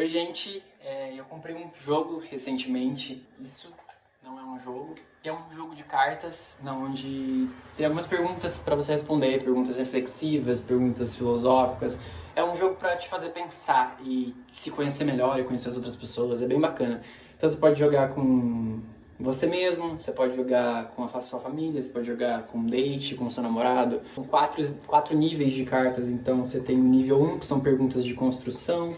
Oi, gente, eu comprei um jogo recentemente. Isso não é um jogo, é um jogo de cartas, onde tem algumas perguntas para você responder, perguntas reflexivas, perguntas filosóficas. É um jogo para te fazer pensar e se conhecer melhor e conhecer as outras pessoas, é bem bacana. Então você pode jogar com você mesmo, você pode jogar com a sua família, você pode jogar com um date, com o seu namorado. São quatro níveis de cartas, então você tem o nível 1, que são perguntas de construção,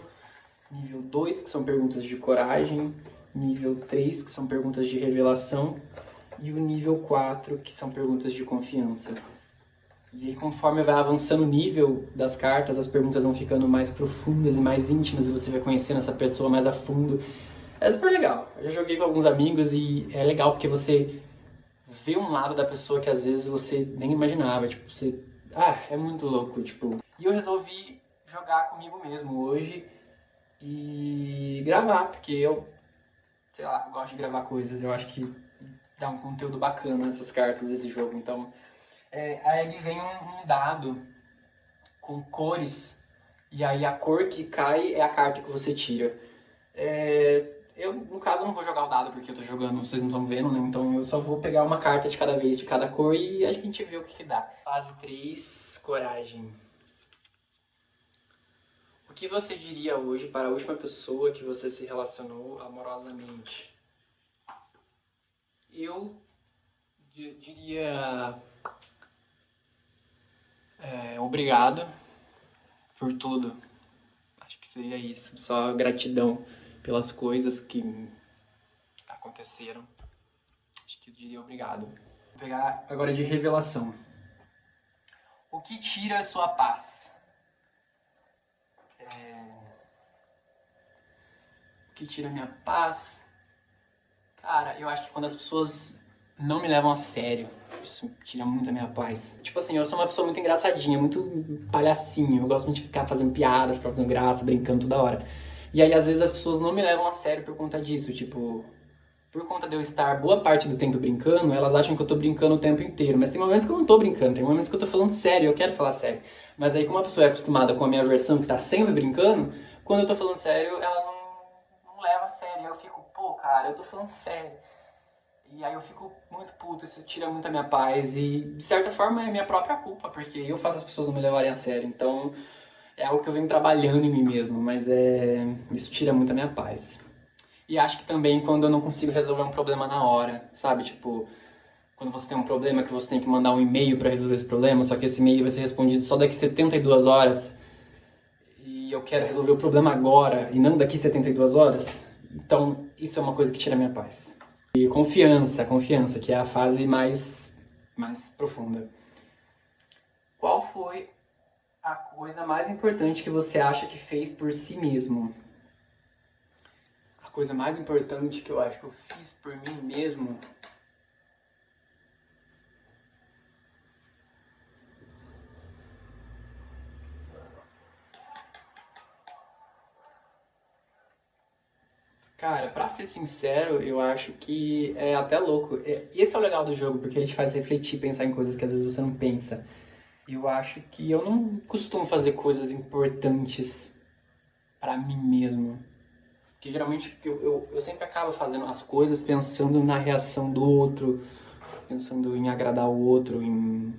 nível 2, que são perguntas de coragem, nível 3, que são perguntas de revelação, e o nível 4, que são perguntas de confiança. E aí, conforme vai avançando o nível das cartas, as perguntas vão ficando mais profundas e mais íntimas, e você vai conhecendo essa pessoa mais a fundo. É super legal. Eu já joguei com alguns amigos e é legal porque você vê um lado da pessoa que às vezes você nem imaginava. Tipo, você... é muito louco, tipo... E eu resolvi jogar comigo mesmo hoje e gravar, porque eu, sei lá, gosto de gravar coisas. Eu acho que dá um conteúdo bacana essas cartas, esse jogo. Então, aí vem um dado com cores, e aí a cor que cai é a carta que você tira. Eu, no caso, não vou jogar o dado porque eu tô jogando, vocês não estão vendo, né? Então eu só vou pegar uma carta de cada vez, de cada cor, e a gente vê o que dá. Fase 3, coragem. O que você diria hoje para a última pessoa que você se relacionou amorosamente? Eu diria obrigado por tudo. Acho que seria isso. Só gratidão pelas coisas que aconteceram. Acho que eu diria obrigado. Vou pegar agora de revelação. O que tira a sua paz? O que tira a minha paz? Cara, eu acho que quando as pessoas não me levam a sério, isso tira muito a minha paz. Tipo assim, eu sou uma pessoa muito engraçadinha, muito palhacinho. Eu gosto muito de ficar fazendo piada, ficar fazendo graça, brincando toda hora. E aí, às vezes, as pessoas não me levam a sério por conta disso. Tipo, por conta de eu estar boa parte do tempo brincando, elas acham que eu tô brincando o tempo inteiro. Mas tem momentos que eu não tô brincando, tem momentos que eu tô falando sério, eu quero falar sério. Mas aí, como a pessoa é acostumada com a minha versão que tá sempre brincando, quando eu tô falando sério, ela não leva a sério. Eu fico, pô, cara, eu tô falando sério. E aí eu fico muito puto, isso tira muito a minha paz e, de certa forma, é minha própria culpa, porque eu faço as pessoas não me levarem a sério. Então, é algo que eu venho trabalhando em mim mesmo, mas isso tira muito a minha paz. E acho que também quando eu não consigo resolver um problema na hora, sabe? Tipo, quando você tem um problema que você tem que mandar um e-mail pra resolver esse problema, só que esse e-mail vai ser respondido só daqui 72 horas, e eu quero resolver o problema agora e não daqui 72 horas. Então, isso é uma coisa que tira a minha paz. E confiança, que é a fase mais profunda. Qual foi a coisa mais importante que você acha que fez por si mesmo? A coisa mais importante que eu acho que eu fiz por mim mesmo... Cara, pra ser sincero, eu acho que é até louco. E esse é o legal do jogo, porque ele te faz refletir, pensar em coisas que às vezes você não pensa. Eu acho que eu não costumo fazer coisas importantes pra mim mesmo. Porque geralmente eu sempre acabo fazendo as coisas pensando na reação do outro, pensando em agradar o outro, em...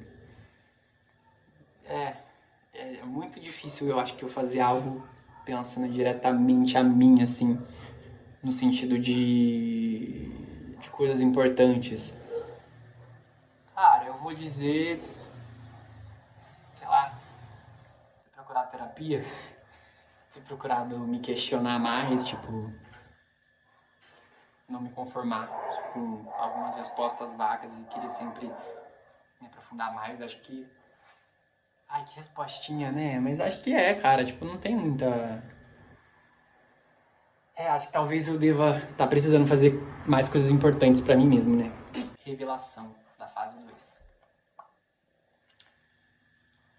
É muito difícil, eu acho, que eu fazer algo pensando diretamente a mim, assim, no sentido de coisas importantes. Cara, eu vou dizer, sei lá, procurar terapia, ter procurado me questionar mais, tipo, não me conformar com algumas respostas vagas e querer sempre me aprofundar mais. Acho que... Ai, que respostinha, né? Mas acho que cara, tipo, não tem muita... acho que talvez eu deva estar precisando fazer mais coisas importantes pra mim mesmo, né? Revelação da fase 2.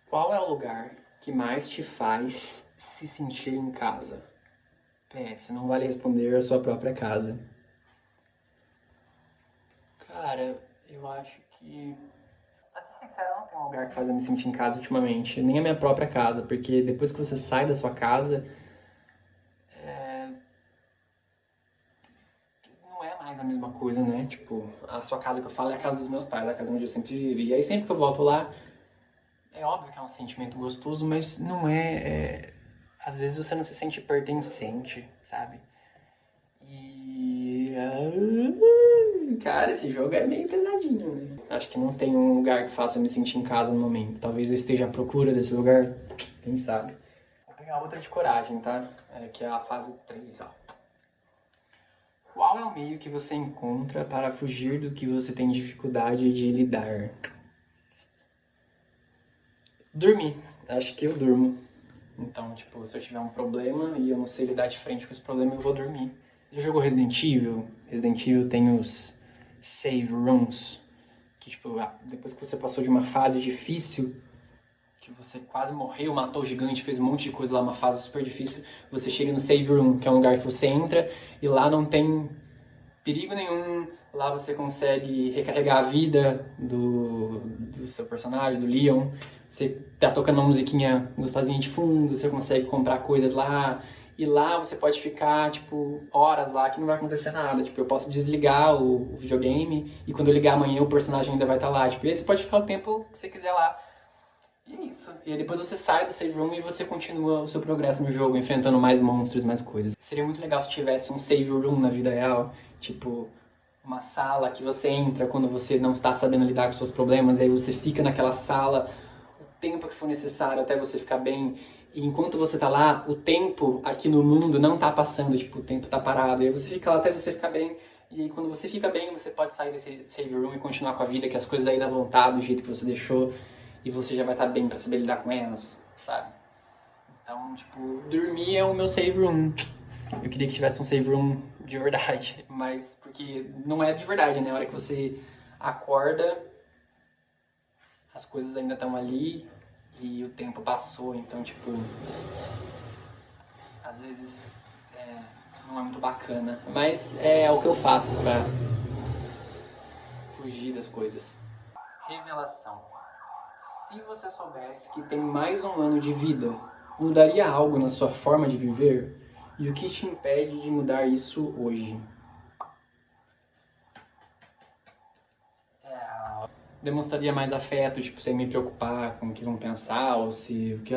Qual é o lugar que mais te faz se sentir em casa? PS, não vale responder a sua própria casa. Cara, eu acho que... Pra ser sincero, não tem um lugar que faz eu me sentir em casa ultimamente. Nem a minha própria casa, porque depois que você sai da sua casa, a mesma coisa, né? Tipo, a sua casa que eu falo é a casa dos meus pais, a casa onde eu sempre vivi. E aí sempre que eu volto lá, é óbvio que é um sentimento gostoso, mas não às vezes você não se sente pertencente, sabe? E... Cara, esse jogo é meio pesadinho, né? Acho que não tem um lugar que faça eu me sentir em casa no momento. Talvez eu esteja à procura desse lugar, quem sabe? Vou pegar outra de coragem, tá? Que é a fase 3, ó. Qual é o meio que você encontra para fugir do que você tem dificuldade de lidar? Dormir. Acho que eu durmo. Então, tipo, se eu tiver um problema e eu não sei lidar de frente com esse problema, eu vou dormir. Já jogou Resident Evil? Resident Evil tem os save rooms, que tipo, depois que você passou de uma fase difícil, que você quase morreu, matou o gigante, fez um monte de coisa lá, uma fase super difícil, você chega no save room, que é um lugar que você entra e lá não tem perigo nenhum, lá você consegue recarregar a vida do seu personagem, do Leon, você tá tocando uma musiquinha gostosinha de fundo, você consegue comprar coisas lá, e lá você pode ficar, tipo, horas lá que não vai acontecer nada. Tipo, eu posso desligar o videogame e quando eu ligar amanhã o personagem ainda vai estar lá. Tipo, e aí você pode ficar o tempo que você quiser lá. E é isso. E aí depois você sai do save room e você continua o seu progresso no jogo, enfrentando mais monstros, mais coisas. Seria muito legal se tivesse um save room na vida real. Tipo, uma sala que você entra quando você não está sabendo lidar com seus problemas, e aí você fica naquela sala o tempo que for necessário até você ficar bem. E enquanto você tá lá, o tempo aqui no mundo não tá passando, tipo, o tempo tá parado. E aí você fica lá até você ficar bem. E aí quando você fica bem, você pode sair desse save room e continuar com a vida, que as coisas aí dão vontade, do jeito que você deixou. E você já vai estar bem pra saber lidar com elas, sabe? Então, tipo, dormir é o meu save room. Eu queria que tivesse um save room de verdade, mas porque não é de verdade, né? A hora que você acorda, as coisas ainda estão ali e o tempo passou, então, tipo, às vezes não é muito bacana. Mas é o que eu faço pra fugir das coisas. Revelação. Se você soubesse que tem mais um ano de vida, mudaria algo na sua forma de viver? E o que te impede de mudar isso hoje? Demonstraria mais afeto, tipo, sem me preocupar com o que vão pensar, ou se o que,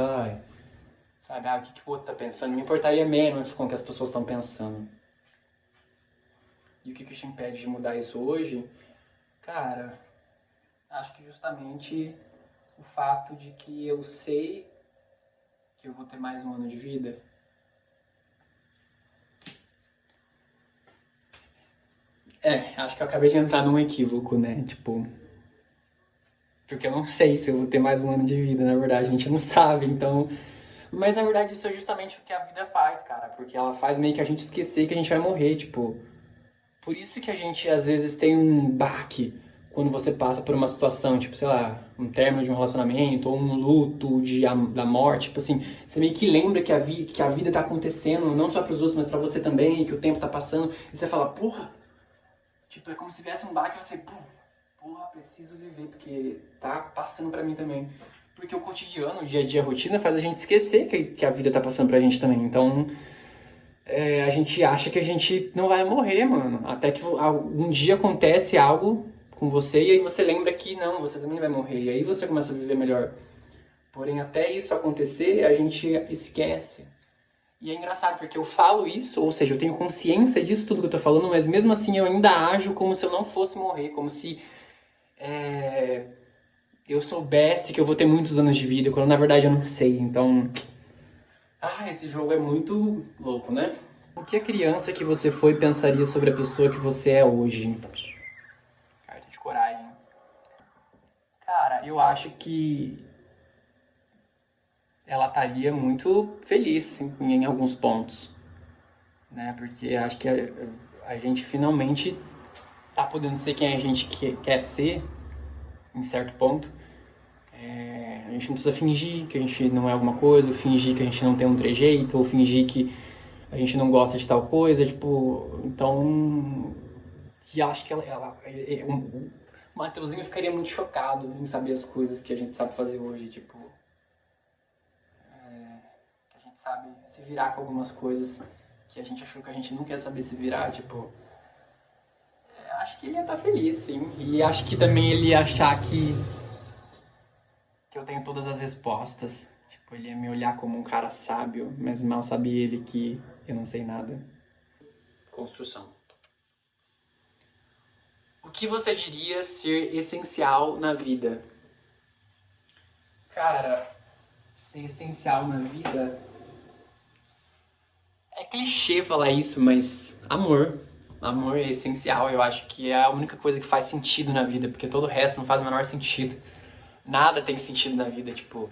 sabe, o que o outro tá pensando, me importaria menos com o que as pessoas estão pensando. E o que te impede de mudar isso hoje? Cara, acho que justamente o fato de que eu sei que eu vou ter mais um ano de vida. Acho que eu acabei de entrar num equívoco, né? Tipo, porque eu não sei se eu vou ter mais um ano de vida, na verdade, a gente não sabe, então... Mas na verdade isso é justamente o que a vida faz, cara, porque ela faz meio que a gente esquecer que a gente vai morrer, tipo... Por isso que a gente às vezes tem um baque quando você passa por uma situação, tipo, sei lá, um término de um relacionamento, ou um luto da morte, tipo assim, você meio que lembra que a vida tá acontecendo, não só pros outros, mas pra você também, que o tempo tá passando, e você fala, porra, tipo, é como se tivesse um baque e você, porra, preciso viver, porque tá passando pra mim também. Porque o cotidiano, o dia a dia, a rotina faz a gente esquecer que a vida tá passando pra gente também. Então, a gente acha que a gente não vai morrer, mano. Até que um dia acontece algo com você e aí você lembra que não, você também vai morrer. E aí você começa a viver melhor. Porém, até isso acontecer, a gente esquece. E é engraçado, porque eu falo isso, ou seja, eu tenho consciência disso tudo que eu tô falando, mas mesmo assim eu ainda ajo como se eu não fosse morrer, como se eu soubesse que eu vou ter muitos anos de vida, quando na verdade eu não sei. Então, esse jogo é muito louco, né? O que a criança que você foi pensaria sobre a pessoa que você é hoje? Carta de coragem. Cara, eu acho que ela estaria muito feliz em alguns pontos, né? Porque acho que a gente finalmente tá podendo ser quem a gente quer ser, em certo ponto. A gente não precisa fingir que a gente não é alguma coisa, ou fingir que a gente não tem um trejeito, ou fingir que a gente não gosta de tal coisa, tipo, então... E acho que o Mateuzinho ficaria muito chocado em saber as coisas que a gente sabe fazer hoje, tipo... que a gente sabe se virar com algumas coisas que a gente achou que a gente não quer saber se virar, tipo... acho que ele ia estar feliz, sim. E acho que também ele ia achar que eu tenho todas as respostas. Tipo, ele ia me olhar como um cara sábio, mas mal sabia ele que eu não sei nada. Construção. O que você diria ser essencial na vida? Cara, ser essencial na vida... É clichê falar isso, mas amor. Amor é essencial, eu acho que é a única coisa que faz sentido na vida, porque todo o resto não faz o menor sentido. Nada tem sentido na vida, tipo,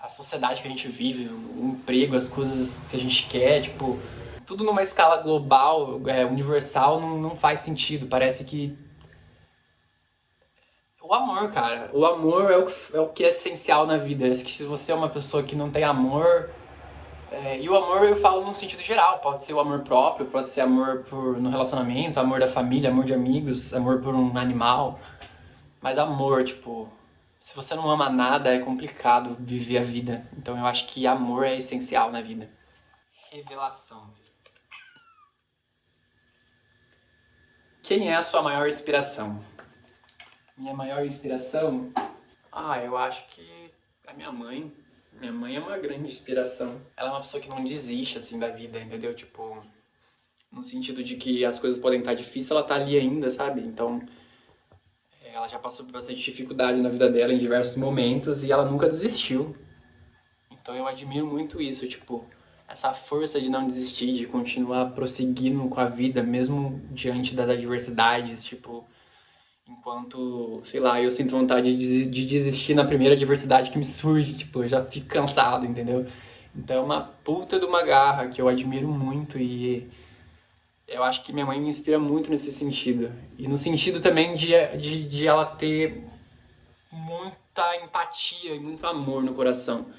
a sociedade que a gente vive, o emprego, as coisas que a gente quer, tipo, tudo numa escala global, universal, não faz sentido. Parece que o amor, cara, o amor é o que é essencial na vida. Acho que se você é uma pessoa que não tem amor, e o amor eu falo num sentido geral, pode ser o amor próprio, pode ser amor no relacionamento, amor da família, amor de amigos, amor por um animal, mas amor, tipo, se você não ama nada é complicado viver a vida, então eu acho que amor é essencial na vida. Revelação. Quem é a sua maior inspiração? Minha maior inspiração? Eu acho que é minha mãe. Minha mãe é uma grande inspiração. Ela é uma pessoa que não desiste, assim, da vida, entendeu? Tipo, no sentido de que as coisas podem estar difíceis, ela tá ali ainda, sabe? Então, ela já passou por bastante dificuldade na vida dela em diversos momentos e ela nunca desistiu. Então eu admiro muito isso, tipo, essa força de não desistir, de continuar prosseguindo com a vida, mesmo diante das adversidades, tipo, enquanto, sei lá, eu sinto vontade de desistir na primeira adversidade que me surge, tipo, eu já fico cansado, entendeu? Então é uma puta de uma garra que eu admiro muito e eu acho que minha mãe me inspira muito nesse sentido. E no sentido também de ela ter muita empatia e muito amor no coração.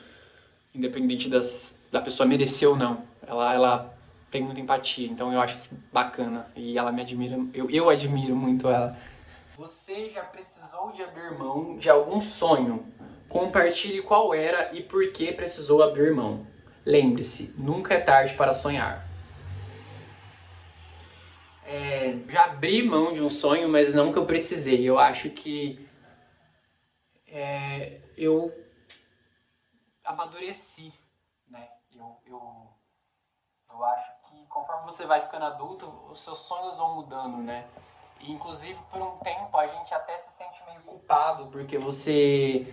Independente da pessoa merecer ou não. Ela tem muita empatia, então eu acho isso bacana. E ela me admira, eu admiro muito ela. Você já precisou de abrir mão de algum sonho? Compartilhe qual era e por que precisou abrir mão. Lembre-se, nunca é tarde para sonhar. Já abri mão de um sonho, mas não que eu precisei. Eu acho que eu amadureci, né? Eu acho que conforme você vai ficando adulto, os seus sonhos vão mudando, né? E, inclusive, por um tempo, a gente até se sente meio culpado, porque você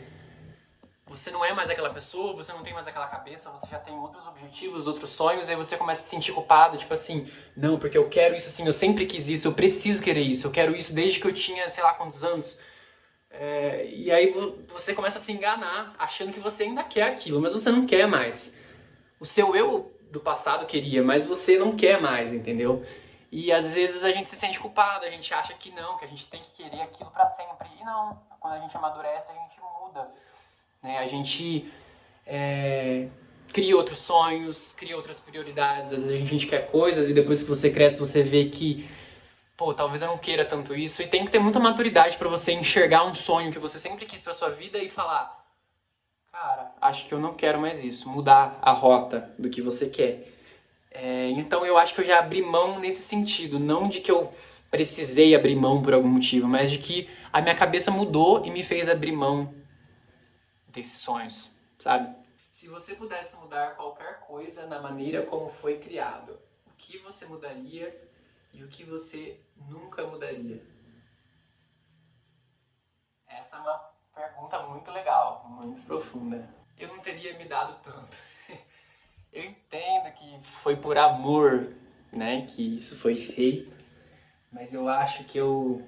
não é mais aquela pessoa, você não tem mais aquela cabeça, você já tem outros objetivos, outros sonhos, e aí você começa a se sentir culpado, tipo assim, não, porque eu quero isso assim, eu sempre quis isso, eu preciso querer isso, eu quero isso desde que eu tinha, sei lá quantos anos. E aí você começa a se enganar, achando que você ainda quer aquilo, mas você não quer mais. O seu eu do passado queria, mas você não quer mais, entendeu? E às vezes a gente se sente culpado, a gente acha que não, que a gente tem que querer aquilo pra sempre. E não, quando a gente amadurece, a gente muda, né? A gente cria outros sonhos, cria outras prioridades. Às vezes a gente quer coisas e depois que você cresce, você vê que, pô, talvez eu não queira tanto isso. E tem que ter muita maturidade pra você enxergar um sonho que você sempre quis pra sua vida e falar, cara, acho que eu não quero mais isso. Mudar a rota do que você quer. Então eu acho que eu já abri mão nesse sentido. Não de que eu precisei abrir mão por algum motivo, mas de que a minha cabeça mudou e me fez abrir mão desses sonhos, sabe? Se você pudesse mudar qualquer coisa na maneira como foi criado, o que você mudaria e o que você nunca mudaria? Essa é uma pergunta muito legal, muito profunda. Eu não teria me dado tanto. Eu entendo que foi por amor, né, que isso foi feito, mas eu acho que eu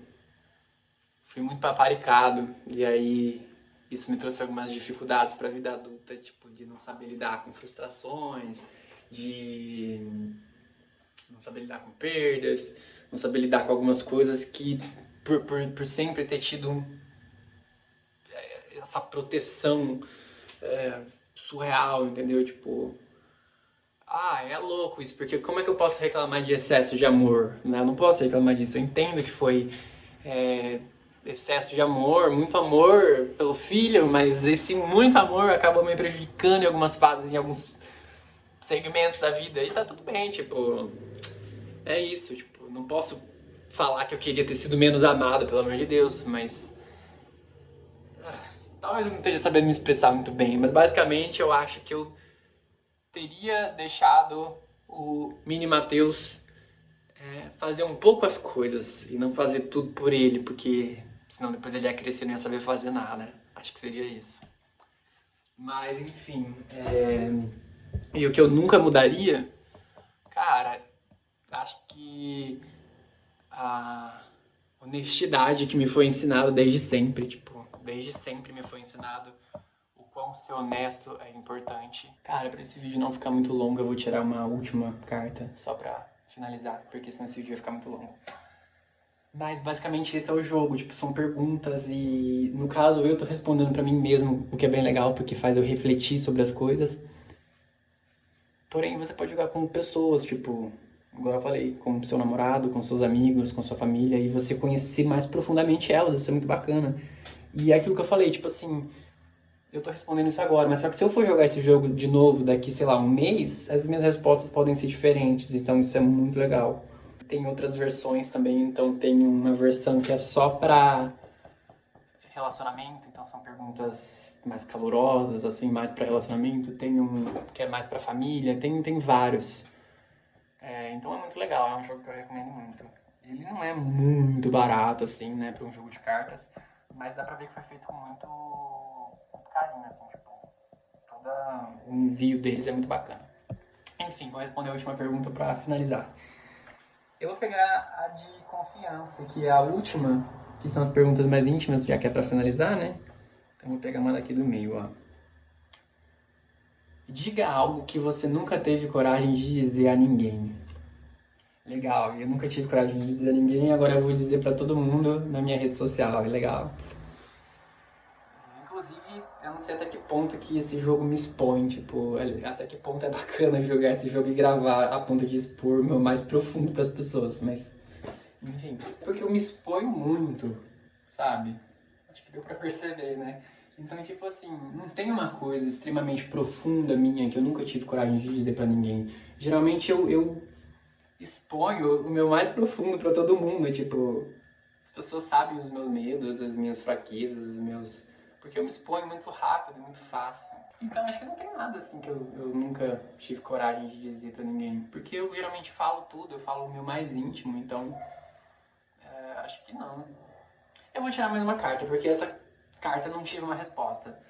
fui muito paparicado e aí isso me trouxe algumas dificuldades para a vida adulta, tipo de não saber lidar com frustrações, de não saber lidar com perdas, não saber lidar com algumas coisas que por sempre ter tido essa proteção surreal, entendeu? Tipo, é louco isso, porque como é que eu posso reclamar de excesso de amor? Né? Eu não posso reclamar disso. Eu entendo que foi excesso de amor, muito amor pelo filho, mas esse muito amor acabou me prejudicando em algumas fases, em alguns segmentos da vida. E tá tudo bem, tipo, é isso, tipo, não posso falar que eu queria ter sido menos amado, pelo amor de Deus, mas talvez eu não esteja sabendo me expressar muito bem, mas basicamente eu acho que eu teria deixado o Mini Matheus fazer um pouco as coisas e não fazer tudo por ele, porque senão depois ele ia crescer e não ia saber fazer nada. Acho que seria isso. Mas enfim, e o que eu nunca mudaria, cara, acho que a honestidade que me foi ensinada desde sempre, tipo, desde sempre me foi ensinado o quão ser honesto é importante. Cara, pra esse vídeo não ficar muito longo, eu vou tirar uma última carta só pra finalizar, porque senão esse vídeo vai ficar muito longo. Mas basicamente esse é o jogo, tipo, são perguntas e no caso eu tô respondendo pra mim mesmo, o que é bem legal porque faz eu refletir sobre as coisas. Porém, você pode jogar com pessoas, tipo, igual eu falei, com seu namorado, com seus amigos, com sua família, e você conhecer mais profundamente elas, isso é muito bacana. E é aquilo que eu falei, tipo assim, eu tô respondendo isso agora, mas só que se eu for jogar esse jogo de novo daqui, sei lá, um mês, as minhas respostas podem ser diferentes, então isso é muito legal. Tem outras versões também, então tem uma versão que é só pra relacionamento, então são perguntas mais calorosas, assim, mais pra relacionamento. Tem um que é mais pra família, tem vários. Então é muito legal, é um jogo que eu recomendo muito. Ele não é muito barato, assim, né, pra um jogo de cartas, mas dá pra ver que foi feito com muito carinho, assim, tipo, todo o envio deles é muito bacana. Enfim, vou responder a última pergunta pra finalizar. Eu vou pegar a de confiança, que é a última, que são as perguntas mais íntimas, já que é pra finalizar, né? Então vou pegar uma daqui do meio, ó. Diga algo que você nunca teve coragem de dizer a ninguém. Legal, eu nunca tive coragem de dizer a ninguém, agora eu vou dizer pra todo mundo na minha rede social, legal. Inclusive, eu não sei até que ponto que esse jogo me expõe, tipo, até que ponto é bacana jogar esse jogo e gravar a ponto de expor o meu mais profundo pras pessoas, mas... Enfim, porque eu me exponho muito, sabe? Acho que deu pra perceber, né? Então, tipo assim, não tem uma coisa extremamente profunda minha que eu nunca tive coragem de dizer pra ninguém. Geralmente eu exponho o meu mais profundo pra todo mundo, tipo... As pessoas sabem os meus medos, as minhas fraquezas, os meus... Porque eu me exponho muito rápido, muito fácil. Então acho que não tem nada assim que eu nunca tive coragem de dizer pra ninguém. Porque eu geralmente falo tudo, eu falo o meu mais íntimo, então... acho que não. Eu vou tirar mais uma carta, porque essa carta não tive uma resposta.